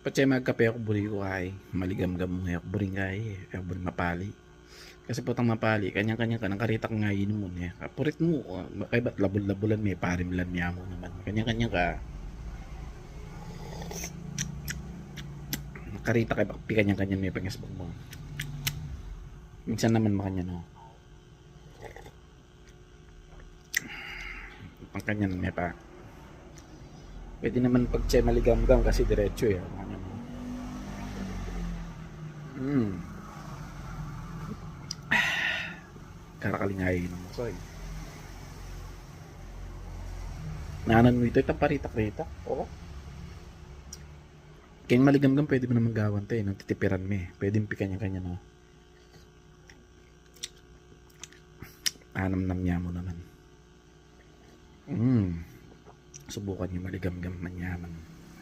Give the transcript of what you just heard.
Pachay magkape ako buri ko ay maligam-gam mo ako buring kay buri mapali. Kasi putang mapali kanya-kanya ka nang karita ka nga inom mo niya. Kapurit mo kay ba't labol-labulan may parimlan niya mo naman. Kanya-kanya ka karita kay bakpi kanya-kanya may pangasbog mo. Minsan naman makanya no. Pang kanya na may pa. Pwede naman pag chay maligam-gam kasi diretso eh. Ano, karakalingayin mo. So, nanan mo ito, parita-parita. Oo. Kaya maligam-gam, pwede mo naman gawan to eh. Nang titipiran mo eh. Pwede mo kanya-kanya no. Anam-nam niya mo naman. Subukan niyo maligam-gam manyaman.